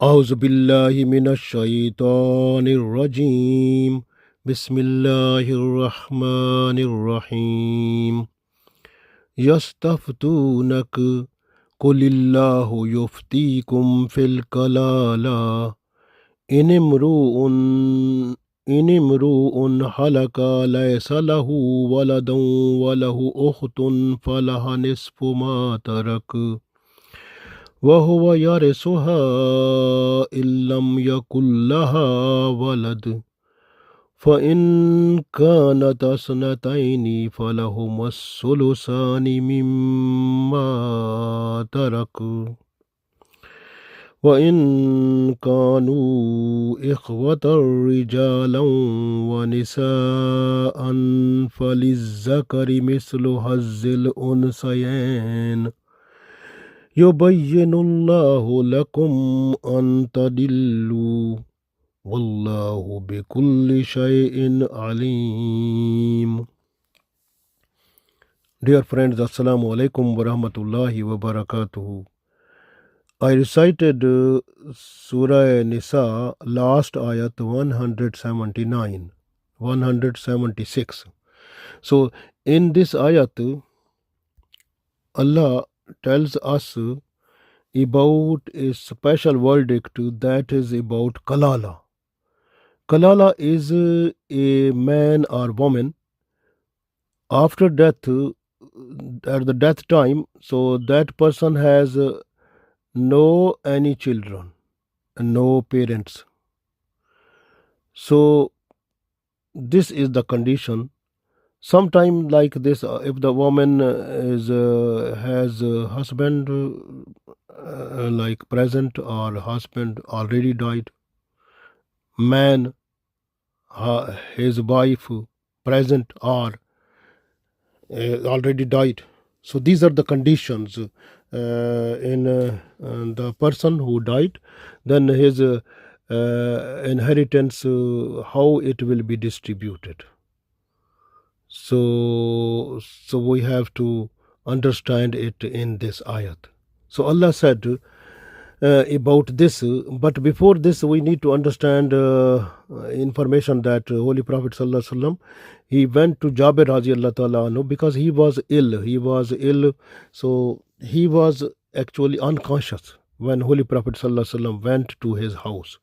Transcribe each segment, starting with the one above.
أعوذ بالله من الشيطان الرجيم بسم الله الرحمن الرحيم يستفتونك قل الله يفتيكم في الكلالة إن امرؤ هلك ليس له ولد وله أخت فلها نصف ما ترك وهو يرثها إن لم يكن لها ولد فإن كانت اثنتين فلهما الثلثان مما ترك وإن كانوا إخوة رجالا ونساء فللذكر مثل حظ الأنثيين يبين الله لكم أن تضلوا والله بكل شيء عليم. Dear friends, Assalamu alaikum wa rahmatullahi wa barakatuhu. I recited Surah An-Nisa last ayat 179, 176. So in this ayat, Allah tells us about a special verdict that is about kalala. Kalala is a man or woman after death, at the death time, so that person has no any children and no parents. So this is the condition. Sometime like this, if the woman has a husband like present or husband already died, man his wife present or already died. So these are the conditions in the person who died. Then his inheritance, how it will be distributed. So we have to understand it in this ayat. So Allah said about this, but before this we need to understand information that Holy Prophet Sallallahu Alaihi Wasallam, he went to Jabir Radiallahu Ta'ala anhu because he was ill. So he was actually unconscious when Holy Prophet Sallallahu Alaihi Wasallam went to his house.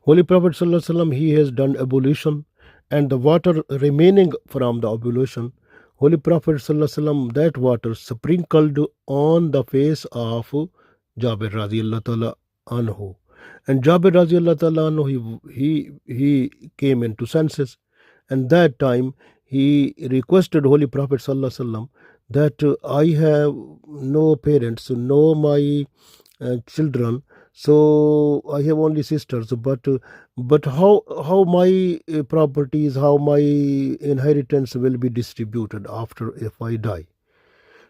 Holy Prophet Sallallahu Alaihi Wasallam, he has done ablution, and the water remaining from the ablution, Holy Prophet Sallallahu Alaihi Wasallam, that water sprinkled on the face of Jabir Radiallahu Ta'ala anhu. And Jabir Radiallahu Ta'ala anhu, he came into senses, and that time he requested Holy Prophet Sallallahu Alaihi Wasallam that I have no parents, no my children, so I have only sisters, but how my properties, how my inheritance will be distributed after if I die.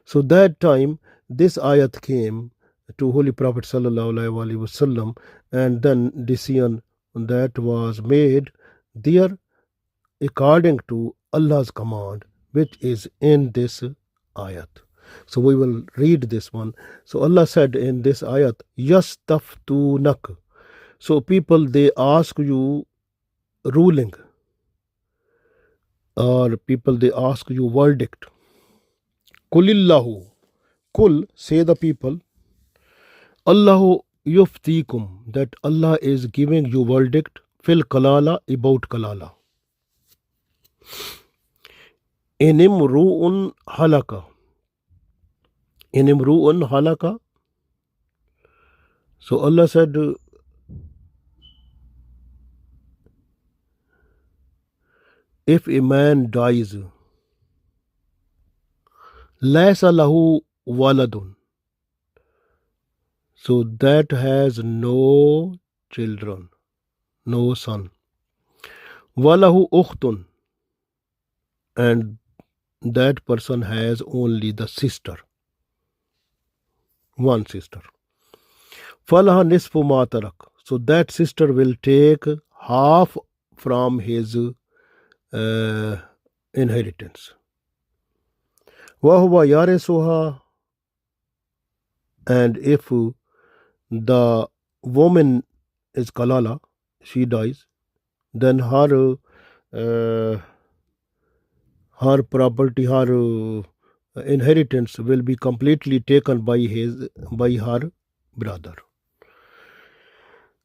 So that time this ayat came to Holy Prophet Sallallahu Alaihi Wasallam, and then decision that was made there according to Allah's command, which is in this ayat. So we will read this one. So Allah said in this ayat, Yastaftunak. So people, they ask you ruling, or people, they ask you verdict. Kulillahu. Kul, say the people. Allahu yuftikum, that Allah is giving you verdict. Fil kalala, about kalala. Inimru'un halaka. Inimru'un halaka. So Allah said, if a man dies, laysa lahu waladun, so that has no children, no son. Walahu ukhtun, and that person has only the sister, one sister. Falaha nisfu ma tarak, so that sister will take half from his inheritance. Wahuwa yaresuha, and if the woman is kalala, she dies, then uh, her property, her inheritance will be completely taken by her brother.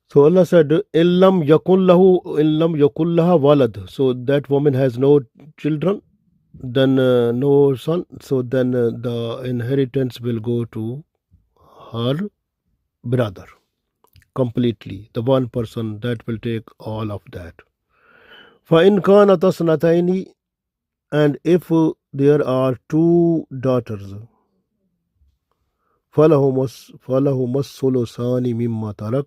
So Allah said, illam yakullaha walad. So that woman has no children, then no son. So then the inheritance will go to her brother completely. The one person that will take all of that. فَإِنْ كَانَتَ اثْنَتَيْنِ, and if there are two daughters, فَلَهُمَا الثُّلُثَانِ مِمَّا تَرَكَ,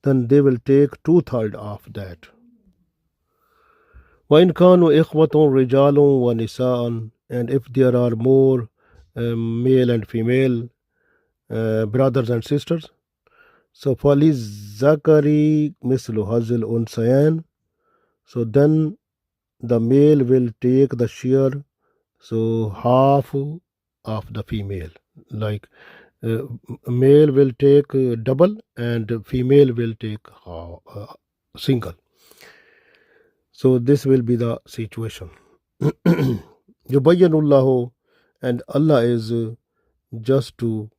then they will take 2/3 of that. وَإِنْ كَانُوا إِخْوَةٌ رِجَالٌ وَنِسَاءً, and if there are more male and female brothers and sisters, so فَلِلذَّكَرِ مِثْلُ حَظِّ الْأُنْثَيَيْنِ, so then the male will take the share, so half of the female, like male will take double and female will take single. So this will be the situation. Yubayyinullahu, and Allah is just to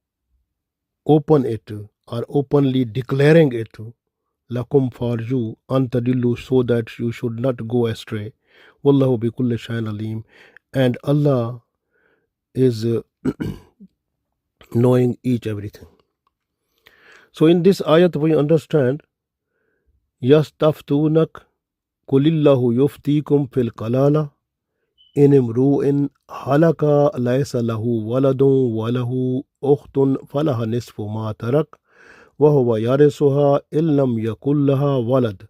open it or openly declaring it, lakum, for you, antadillu, so that you should not go astray. Wallahu bi kulli shay'in alim, and Allah is knowing each everything. So in this ayat we understand, yastaftunak kulillahu yuftikum fil kalala in imru'in halaka laysa lahu waladun wa lahu ukhtun falaha nisfu ma tarak wa huwa yarisuha illam yakul laha walad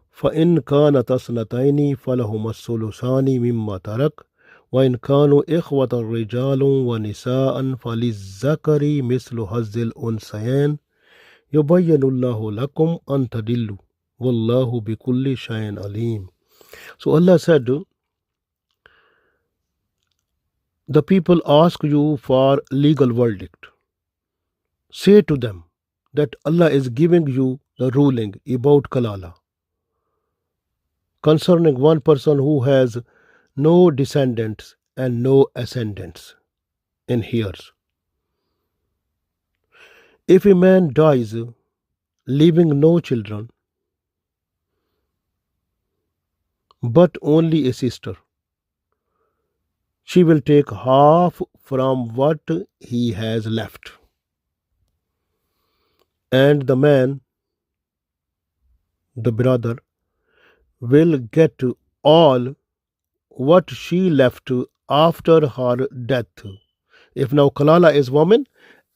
fa in kanat asnatayni falahuma as-sulusani mimma tarak wa in kanu ikhwatan rijalun wa nisaan falizzakari mislu hazzil unsayain yubayyinullahu lakum an tadillu wallahu bikulli shay'in alim. So Allah said, the people ask you for legal verdict. Say to them that Allah is giving you the ruling about kalala concerning one person who has no descendants and no ascendants in heirs. If a man dies leaving no children but only a sister, she will take half from what he has left, and the man, the brother, will get all what she left after her death. If now kalala is woman,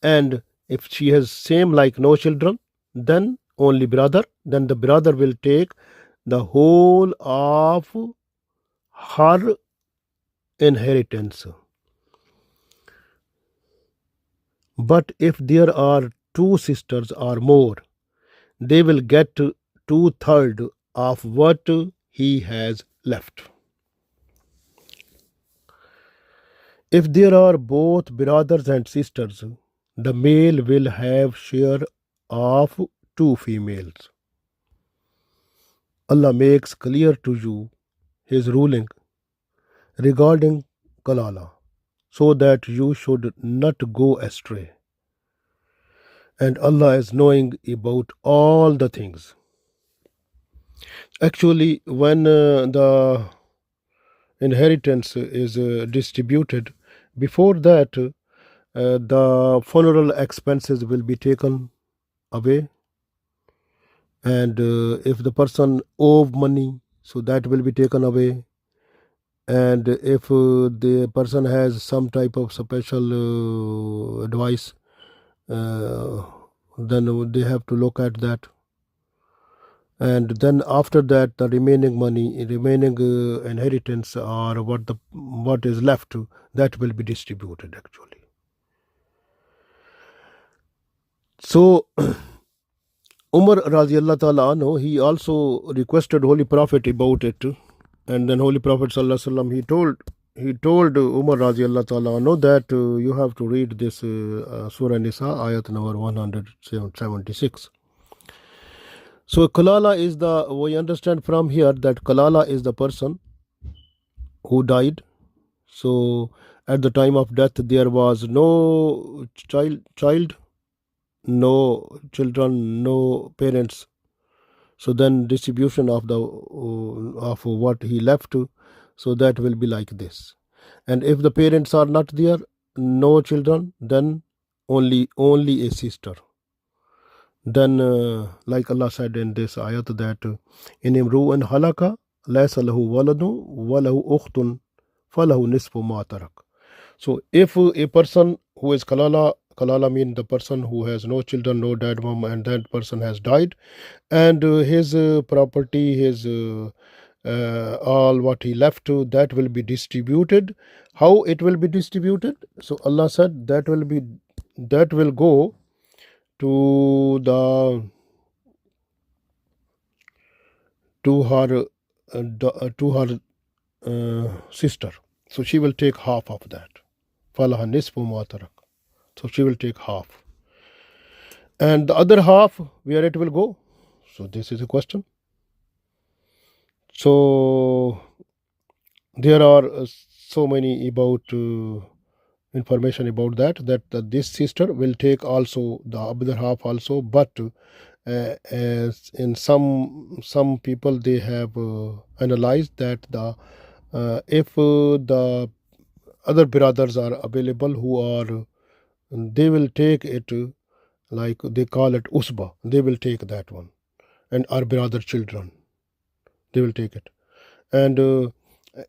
and if she has same like no children, then only brother, then the brother will take the whole of her inheritance. But if there are two sisters or more, they will get 2/3 of what he has left. If there are both brothers and sisters, the male will have share of two females. Allah makes clear to you his ruling regarding kalala, so that you should not go astray. And Allah is knowing about all the things. Actually, when the inheritance is distributed, before that, the funeral expenses will be taken away. And if the person owes money, so that will be taken away. And if the person has some type of special advice, then they have to look at that. And then after that, the remaining money, remaining inheritance, or what is left, that will be distributed actually. So Umar radiallahu ta'ala anhu, he also requested Holy Prophet about it, and then Holy Prophet sallallahu alaihi wasallam, he told Umar radiallahu ta'ala anhu that you have to read this Surah An-Nisa Ayat number 176. So kalala is we understand from here that kalala is the person who died. So at the time of death there was no child, no children, no parents. So then distribution of the of what he left, so that will be like this. And if the parents are not there, no children, then only a sister. Then like Allah said in this ayat that in imru'an halaka laysa lahu waladu wa lahu ukhtun falahu nisfu ma tarak. So if a person who is kalala means the person who has no children, no dad, mom, and that person has died, and his property, his all what he left to, that will be distributed. How it will be distributed? So Allah said that will go to her sister. So she will take half of that. Falaha nisfu ma tarak. So she will take half. And the other half, where it will go? So this is a question. So there are so many about information about that this sister will take also the other half also, but as in some people they have analyzed that if the other brothers are available who are, they will take it, like they call it usba, they will take that one, and our brother children, they will take it. And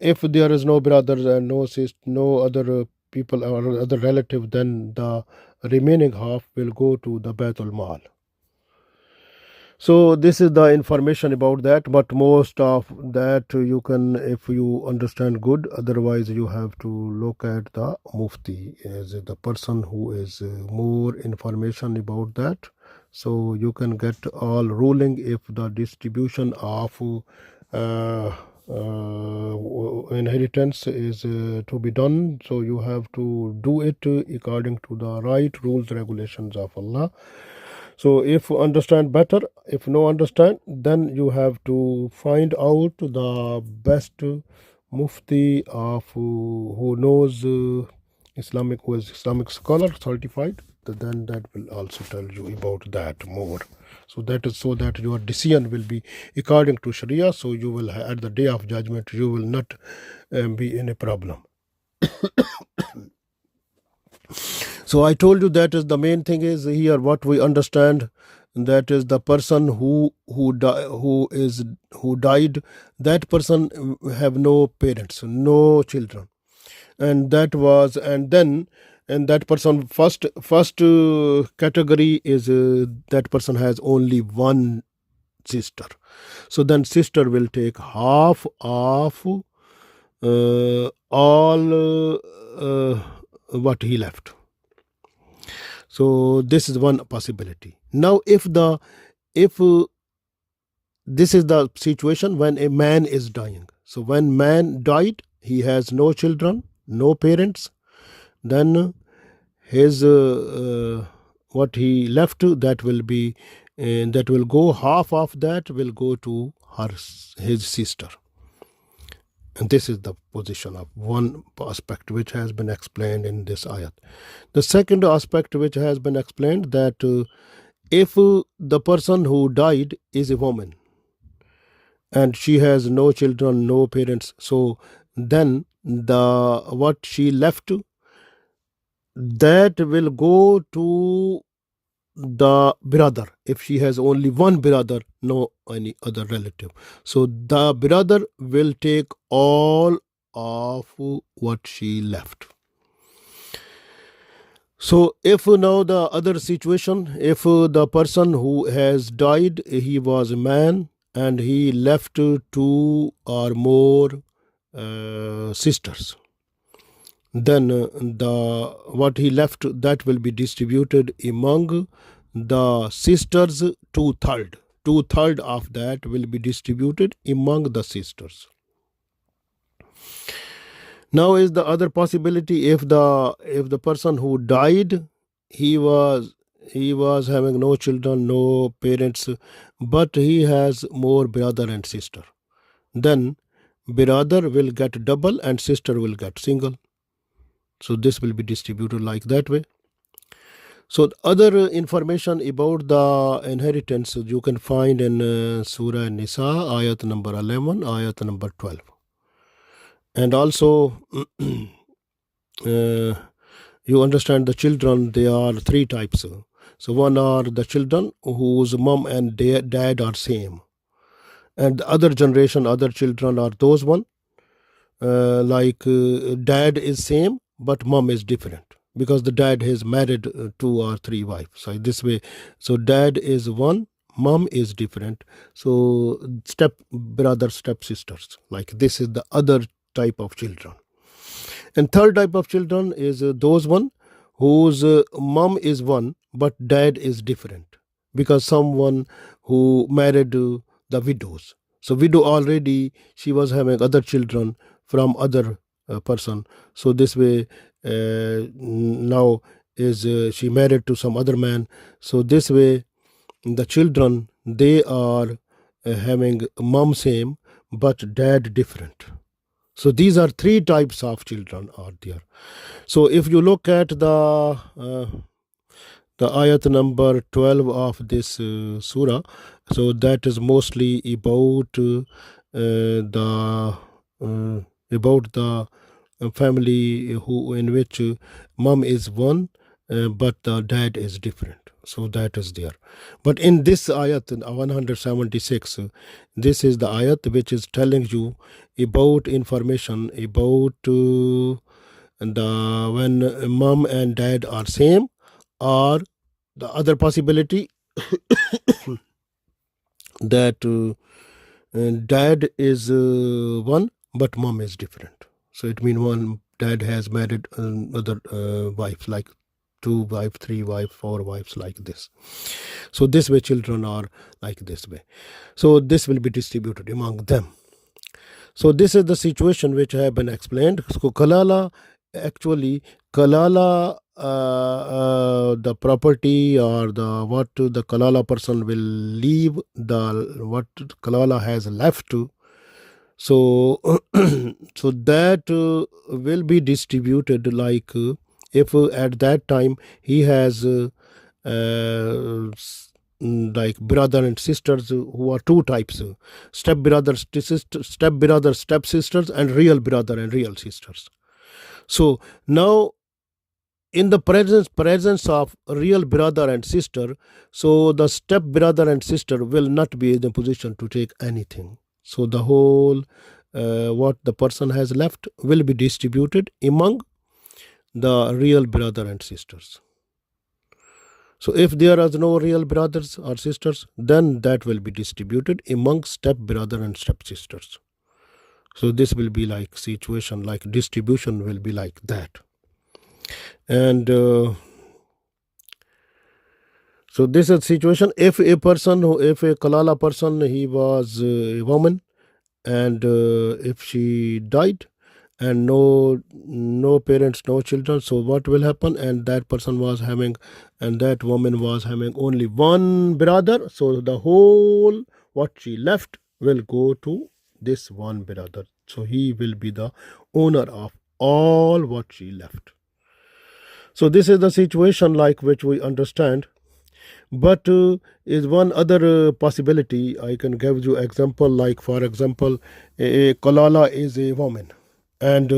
if there is no brothers and no sister, no other people or other relative, then the remaining half will go to the Baitul Mal. So this is the information about that, but most of that you can, if you understand good, otherwise you have to look at the mufti as the person who is more information about that. So you can get all ruling if the distribution of inheritance is to be done. So you have to do it according to the right rules, regulations of Allah. So if you understand better, if no understand, then you have to find out the best mufti of who knows Islamic, who is Islamic scholar certified. Then that will also tell you about that more. So that is so that your decision will be according to Sharia. So you will at the day of judgment you will not be in a problem. So I told you that is the main thing is here what we understand, that is the person who died, that person have no parents, no children, and that was, and then, and that person first category is that person has only one sister. So then sister will take half of all what he left. So this is one possibility. Now if this is the situation when a man is dying. So when man died, he has no children, no parents, then his what he left, that will be that will go, half of that will go to his sister. And this is the position of one aspect which has been explained in this ayat. The second aspect which has been explained, that if the person who died is a woman and she has no children, no parents, so then the what she left, that will go to the brother. If she has only one brother, no any other relative, so the brother will take all of what she left. So if now the other situation, if the person who has died, he was a man and he left two or more sisters, then the what he left, that will be distributed among the sisters. Two-third of that will be distributed among the sisters. Now is the other possibility, if the person who died, he was he was having no children, no parents, but he has more brother and sister. Then brother will get double and sister will get single. So this will be distributed like that way. So other information about the inheritance you can find in Surah An-Nisa Ayat number 11, Ayat number 12. And also you understand the children, they are three types. So one are the children whose mom and dad are same. And the other generation, other children are those one dad is same but mom is different, because the dad has married 2 or 3 wives. So this way, so dad is one, mom is different. So step brother, step sisters, like this is the other type of children. And third type of children is those one whose mom is one but dad is different, because someone who married the widows. So widow already, she was having other children from other person. So this way now is she married to some other man. So this way the children, they are having mom same but dad different. So these are three types of children are there. So if you look at the ayat number 12 of this surah, so that is mostly about the family who in which mom is one but the dad is different. So that is there. But in this ayat 176, this is the ayat which is telling you about information about when mom and dad are same, or the other possibility that dad is one but mom is different. So it means one dad has married other wife, like 2 wives, 3 wives, 4 wives, like this. So this way children are like this way. So this will be distributed among them. So this is the situation which I have been explained. So kalala, actually kalala, the property or the what the kalala person will leave, the what kalala has left. So so that will be distributed like if at that time he has like brother and sisters who are 2 types: step brothers, step sisters, and real brother and real sisters. So now in the presence of real brother and sister, so the step brother and sister will not be in a position to take anything. So the whole what the person has left will be distributed among the real brother and sisters. So if there are no real brothers or sisters, then that will be distributed among step brother and step sisters. So this will be like situation, like distribution will be like that. And so this is situation if a kalala person, he was a woman, and if she died and no parents, no children, so what will happen? And that person was having, and that woman was having only one brother, so the whole what she left will go to this one brother. So he will be the owner of all what she left. So this is the situation like which we understand. But is one other possibility I can give you example, like for example a kalala is a woman, and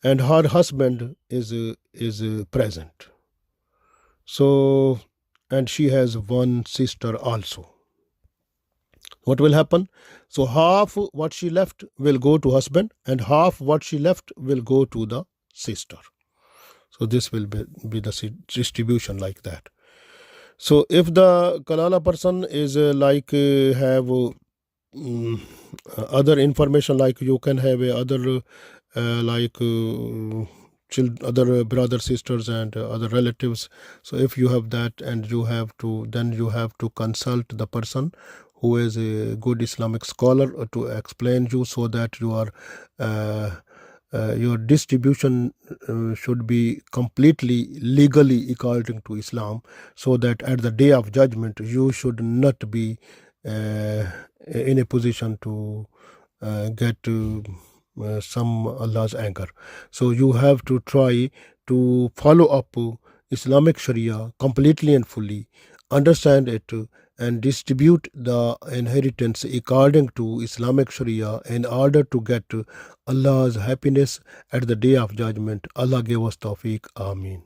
her husband is present. So and she has one sister also. What will happen? So half what she left will go to husband, and half what she left will go to the sister. So this will be the distribution like that. So if the kalala person is have other information, like you can have other other brother, sisters, and other relatives. So if you have that, and you have to consult the person who is a good Islamic scholar to explain you, so that you are your distribution should be completely legally according to Islam, so that at the day of judgment you should not be in a position to get some Allah's anger. So you have to try to follow up Islamic Sharia completely and fully, understand it, and distribute the inheritance according to Islamic Sharia in order to get Allah's happiness at the day of judgment. Allah give us tawfiq. Ameen.